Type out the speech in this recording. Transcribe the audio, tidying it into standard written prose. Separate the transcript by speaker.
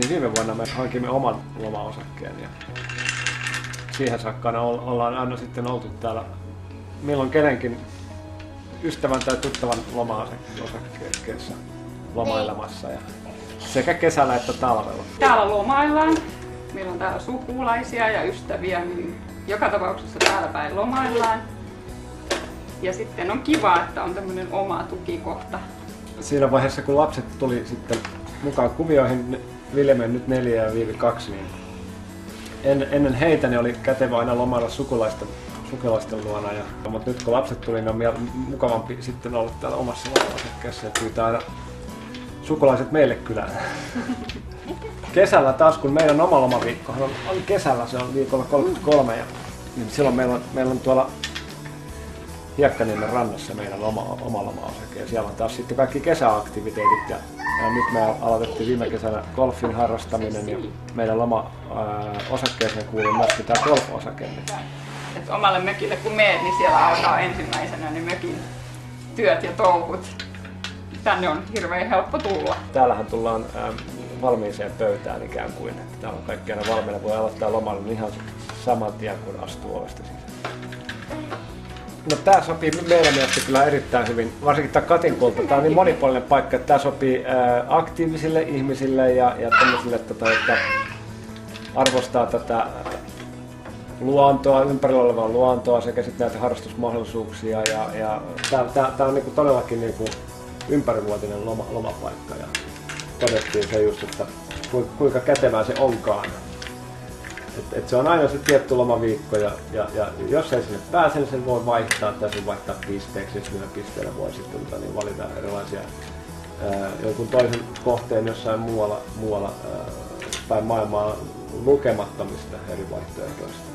Speaker 1: niin viime vuonna me hankimme oman lomaosakkeen ja siihen saakka ollaan aina sitten oltu täällä milloin kenenkin ystävän tai tuttavan loma-osakkeessa lomailemassa ja sekä kesällä että talvella.
Speaker 2: Täällä lomaillaan. Meillä on täällä sukulaisia ja ystäviä, niin joka tapauksessa täällä päin lomaillaan. Ja sitten on kiva, että on tämmöinen oma tukikohta.
Speaker 1: Siinä vaiheessa kun lapset tuli sitten mukaan kuvioihin, Viljelmeen nyt 4 ja Viivi 2, niin ennen heitä niin oli kätevä aina lomailla sukulaisten luona. Mutta nyt kun lapset tuli, niin on mukavampi sitten olla täällä omassa loma-osakkeessa ja pyytää aina sukulaiset meille kylään. Kesällä taas, kun meidän oma lomaviikkohan on kesällä, se on viikolla 33, ja niin silloin meillä on tuolla Hiekkaniemen rannassa meidän oma loma-osake. Ja siellä on taas sitten kaikki kesäaktiviteetit. Ja nyt me aloitettiin viime kesänä golfin harrastaminen ja meidän loma-osakkeeseen kuuluu myöskin tämä golf-osake.
Speaker 2: Et omalle mökille kun meet, niin siellä alkaa ensimmäisenä ne mökin työt ja touhut. Tänne on hirveän helppo tulla.
Speaker 1: Täällähän tullaan valmiiseen pöytään ikään kuin. Että täällä on kaikki aina valmiina, voi aloittaa lomailun ihan saman tien kun astuu ovesta sisään. No tää sopii meidän mielestä kyllä erittäin hyvin, varsinkin tää Katinkulta. Tää on niin monipuolinen paikka, että tää sopii aktiivisille ihmisille ja tämmöisille, että arvostaa tätä luontoa, ympärillä olevaa luontoa sekä sitten näitä harrastusmahdollisuuksia. Ja tää on niinku todellakin niinku ympärivuotinen lomapaikka. Ja todettiin se just, että kuinka kätevää se onkaan. Et se on aina se tietty lomaviikko ja jos ei sinne pääse, niin sen voi vaihtaa tai sen vaihtaa pisteeksi, jos yhdellä pisteellä voi sitten niin valita erilaisia jonkun toisen kohteen jossain muualla päin maailmaa lukemattomista eri vaihtoehtoista.